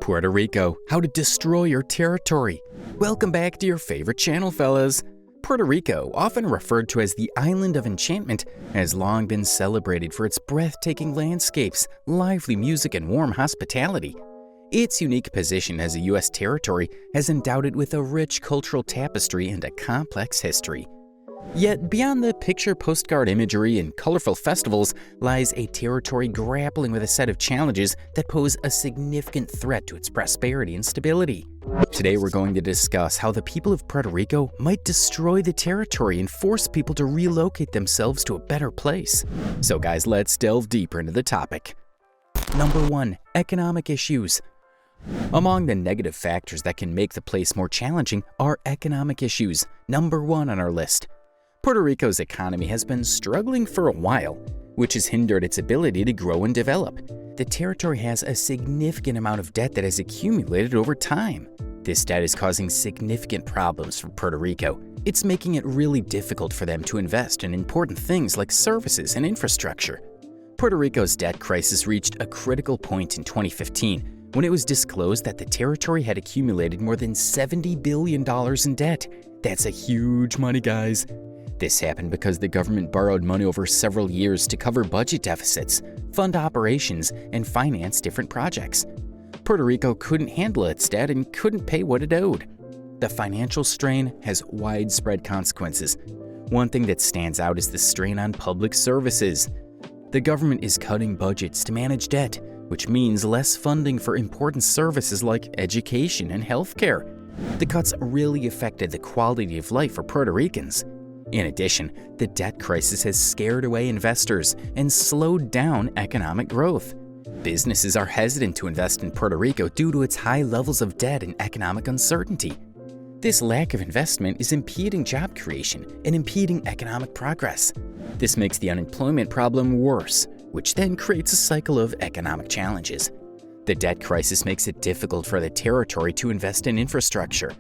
Puerto Rico, how to destroy your territory. Welcome back to your favorite channel, fellas. Puerto Rico, often referred to as the Island of Enchantment, has long been celebrated for its breathtaking landscapes, lively music, and warm hospitality. Its unique position as a U.S. territory has endowed it with a rich cultural tapestry and a complex history. Yet, beyond the picture-postcard imagery and colorful festivals lies a territory grappling with a set of challenges that pose a significant threat to its prosperity and stability. Today, we're going to discuss how the people of Puerto Rico might destroy the territory and force people to relocate themselves to a better place. So guys, let's delve deeper into the topic. Number 1. Economic issues. Among the negative factors that can make the place more challenging are economic issues, number 1 on our list. Puerto Rico's economy has been struggling for a while, which has hindered its ability to grow and develop. The territory has a significant amount of debt that has accumulated over time. This debt is causing significant problems for Puerto Rico. It's making it really difficult for them to invest in important things like services and infrastructure. Puerto Rico's debt crisis reached a critical point in 2015 when it was disclosed that the territory had accumulated more than $70 billion in debt. That's a huge money, guys. This happened because the government borrowed money over several years to cover budget deficits, fund operations, and finance different projects. Puerto Rico couldn't handle its debt and couldn't pay what it owed. The financial strain has widespread consequences. One thing that stands out is the strain on public services. The government is cutting budgets to manage debt, which means less funding for important services like education and healthcare. The cuts really affected the quality of life for Puerto Ricans. In addition, the debt crisis has scared away investors and slowed down economic growth. Businesses are hesitant to invest in Puerto Rico due to its high levels of debt and economic uncertainty. This lack of investment is impeding job creation and impeding economic progress. This makes the unemployment problem worse, which then creates a cycle of economic challenges. The debt crisis makes it difficult for the territory to invest in infrastructure.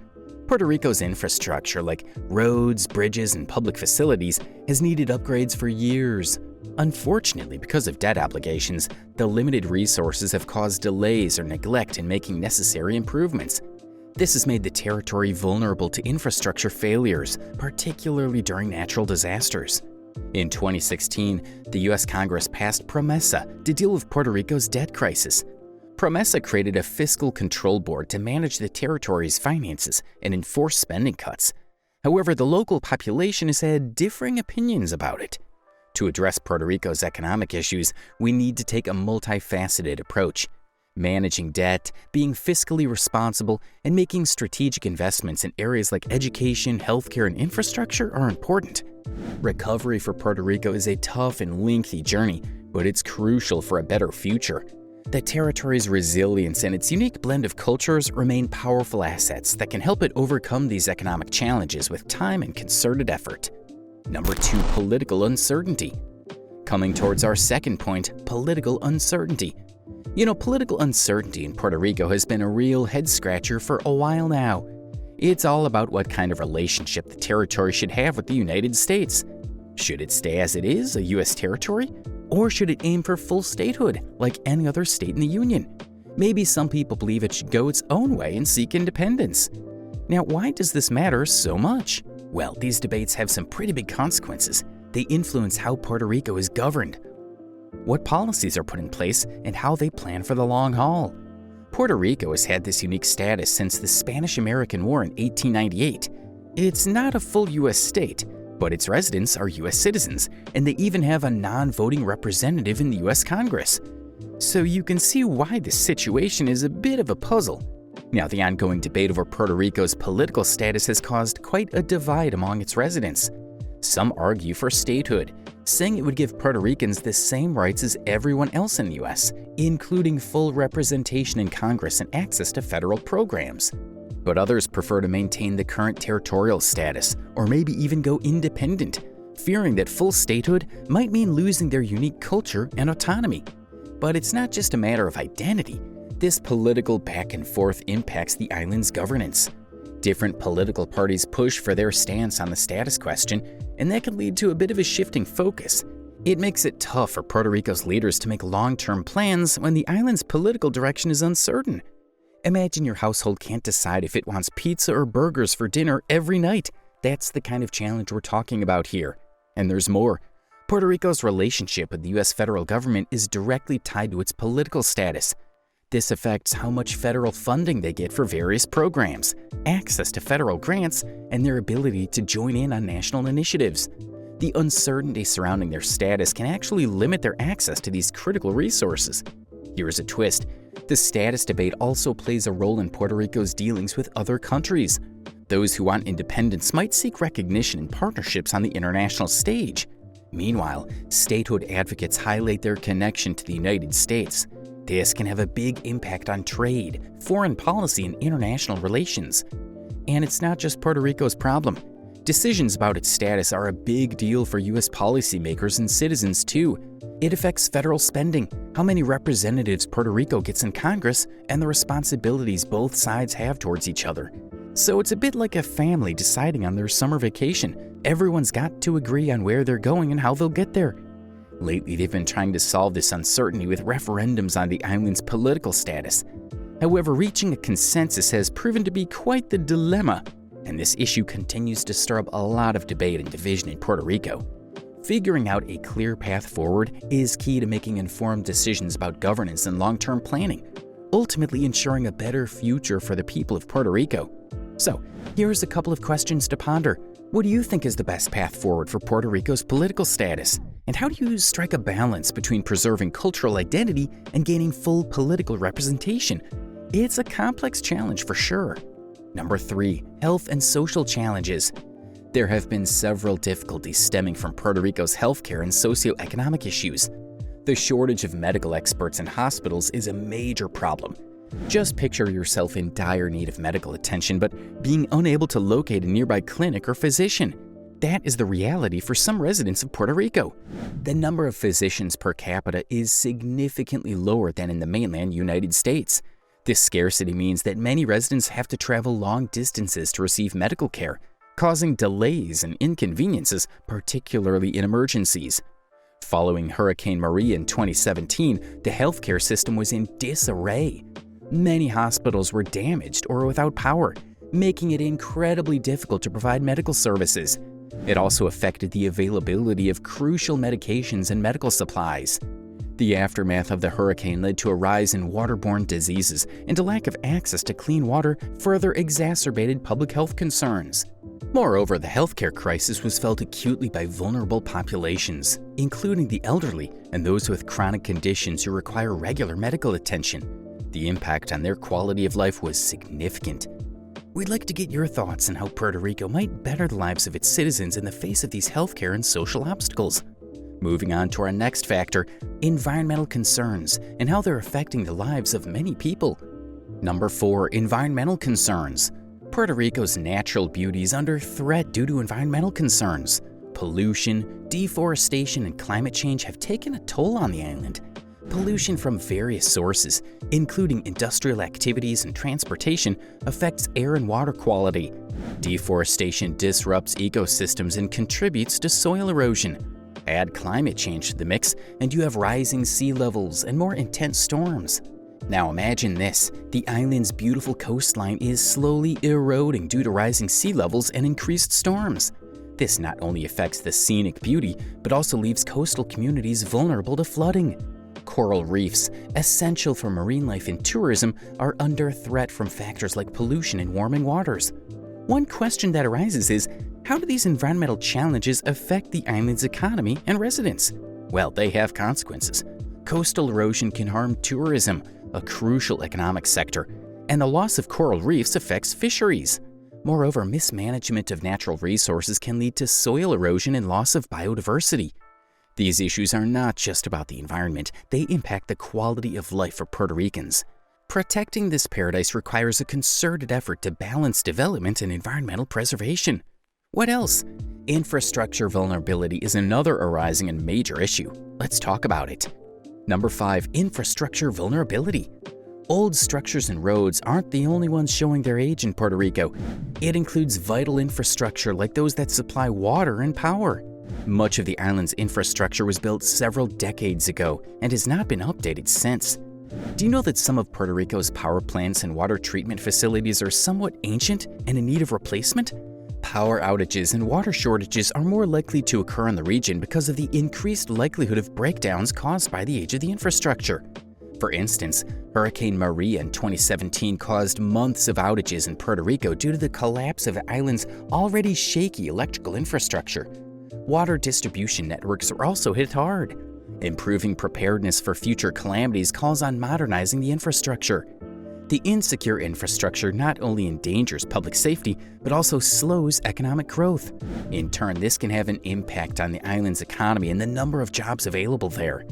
Puerto Rico's infrastructure, like roads, bridges, and public facilities, has needed upgrades for years. Unfortunately, because of debt obligations, the limited resources have caused delays or neglect in making necessary improvements. This has made the territory vulnerable to infrastructure failures, particularly during natural disasters. In 2016, the U.S. Congress passed PROMESA to deal with Puerto Rico's debt crisis. PROMESA created a fiscal control board to manage the territory's finances and enforce spending cuts. However, the local population has had differing opinions about it. To address Puerto Rico's economic issues, we need to take a multifaceted approach. Managing debt, being fiscally responsible, and making strategic investments in areas like education, healthcare, and infrastructure are important. Recovery for Puerto Rico is a tough and lengthy journey, but it's crucial for a better future. The territory's resilience and its unique blend of cultures remain powerful assets that can help it overcome these economic challenges with time and concerted effort. Number 2. Political uncertainty. Coming towards our second point, political uncertainty. Political uncertainty in Puerto Rico has been a real head-scratcher for a while now. It's all about what kind of relationship the territory should have with the United States. Should it stay as it is, a U.S. territory? Or should it aim for full statehood, like any other state in the Union? Maybe some people believe it should go its own way and seek independence. Now, why does this matter so much? Well, these debates have some pretty big consequences. They influence how Puerto Rico is governed, what policies are put in place, and how they plan for the long haul. Puerto Rico has had this unique status since the Spanish-American War in 1898. It's not a full U.S. state, but its residents are U.S. citizens, and they even have a non-voting representative in the U.S. Congress. So you can see why this situation is a bit of a puzzle. Now, the ongoing debate over Puerto Rico's political status has caused quite a divide among its residents. Some argue for statehood, saying it would give Puerto Ricans the same rights as everyone else in the U.S., including full representation in Congress and access to federal programs. But others prefer to maintain the current territorial status, or maybe even go independent, fearing that full statehood might mean losing their unique culture and autonomy. But it's not just a matter of identity. This political back and forth impacts the island's governance. Different political parties push for their stance on the status question, and that can lead to a bit of a shifting focus. It makes it tough for Puerto Rico's leaders to make long-term plans when the island's political direction is uncertain. Imagine your household can't decide if it wants pizza or burgers for dinner every night. That's the kind of challenge we're talking about here. And there's more. Puerto Rico's relationship with the U.S. federal government is directly tied to its political status. This affects how much federal funding they get for various programs, access to federal grants, and their ability to join in on national initiatives. The uncertainty surrounding their status can actually limit their access to these critical resources. Here's a twist. The status debate also plays a role in Puerto Rico's dealings with other countries. Those who want independence might seek recognition and partnerships on the international stage. Meanwhile, statehood advocates highlight their connection to the United States. This can have a big impact on trade, foreign policy, and international relations. And it's not just Puerto Rico's problem. Decisions about its status are a big deal for U.S. policymakers and citizens too. It affects federal spending, how many representatives Puerto Rico gets in Congress, and the responsibilities both sides have towards each other. So it's a bit like a family deciding on their summer vacation. Everyone's got to agree on where they're going and how they'll get there. Lately, they've been trying to solve this uncertainty with referendums on the island's political status. However, reaching a consensus has proven to be quite the dilemma, and this issue continues to stir up a lot of debate and division in Puerto Rico. Figuring out a clear path forward is key to making informed decisions about governance and long-term planning, ultimately ensuring a better future for the people of Puerto Rico. So, here's a couple of questions to ponder. What do you think is the best path forward for Puerto Rico's political status? And how do you strike a balance between preserving cultural identity and gaining full political representation? It's a complex challenge for sure. Number 3, health and social challenges. There have been several difficulties stemming from Puerto Rico's healthcare and socioeconomic issues. The shortage of medical experts in hospitals is a major problem. Just picture yourself in dire need of medical attention, but being unable to locate a nearby clinic or physician. That is the reality for some residents of Puerto Rico. The number of physicians per capita is significantly lower than in the mainland United States. This scarcity means that many residents have to travel long distances to receive medical care, causing delays and inconveniences, particularly in emergencies. Following Hurricane Maria in 2017, the healthcare system was in disarray. Many hospitals were damaged or without power, making it incredibly difficult to provide medical services. It also affected the availability of crucial medications and medical supplies. The aftermath of the hurricane led to a rise in waterborne diseases, and a lack of access to clean water further exacerbated public health concerns. Moreover, the healthcare crisis was felt acutely by vulnerable populations, including the elderly and those with chronic conditions who require regular medical attention. The impact on their quality of life was significant. We'd like to get your thoughts on how Puerto Rico might better the lives of its citizens in the face of these healthcare and social obstacles. Moving on to our next factor, environmental concerns and how they're affecting the lives of many people. Number 4, environmental concerns. Puerto Rico's natural beauty is under threat due to environmental concerns. Pollution, deforestation, and climate change have taken a toll on the island. Pollution from various sources, including industrial activities and transportation, affects air and water quality. Deforestation disrupts ecosystems and contributes to soil erosion. Add climate change to the mix, and you have rising sea levels and more intense storms. Now imagine this: the island's beautiful coastline is slowly eroding due to rising sea levels and increased storms. This not only affects the scenic beauty, but also leaves coastal communities vulnerable to flooding. Coral reefs, essential for marine life and tourism, are under threat from factors like pollution and warming waters. One question that arises is, how do these environmental challenges affect the island's economy and residents? Well, they have consequences. Coastal erosion can harm tourism, a crucial economic sector, and the loss of coral reefs affects fisheries. Moreover, mismanagement of natural resources can lead to soil erosion and loss of biodiversity. These issues are not just about the environment, they impact the quality of life for Puerto Ricans. Protecting this paradise requires a concerted effort to balance development and environmental preservation. What else? Infrastructure vulnerability is another arising and major issue. Let's talk about it. Number 5, infrastructure vulnerability. Old structures and roads aren't the only ones showing their age in Puerto Rico. It includes vital infrastructure like those that supply water and power. Much of the island's infrastructure was built several decades ago and has not been updated since. Do you know that some of Puerto Rico's power plants and water treatment facilities are somewhat ancient and in need of replacement? Power outages and water shortages are more likely to occur in the region because of the increased likelihood of breakdowns caused by the age of the infrastructure. For instance, Hurricane Maria in 2017 caused months of outages in Puerto Rico due to the collapse of the island's already shaky electrical infrastructure. Water distribution networks are also hit hard. Improving preparedness for future calamities calls on modernizing the infrastructure. The insecure infrastructure not only endangers public safety, but also slows economic growth. In turn, this can have an impact on the island's economy and the number of jobs available there.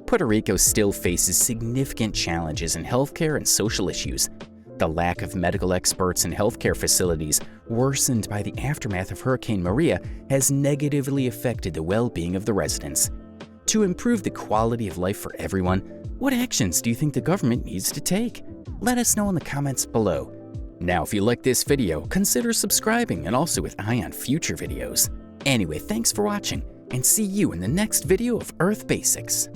Puerto Rico still faces significant challenges in healthcare and social issues. The lack of medical experts and healthcare facilities, worsened by the aftermath of Hurricane Maria, has negatively affected the well-being of the residents. To improve the quality of life for everyone, what actions do you think the government needs to take? Let us know in the comments below. Now, if you like this video, consider subscribing and also with eye on future videos. Anyway, thanks for watching, and see you in the next video of Earth Basics.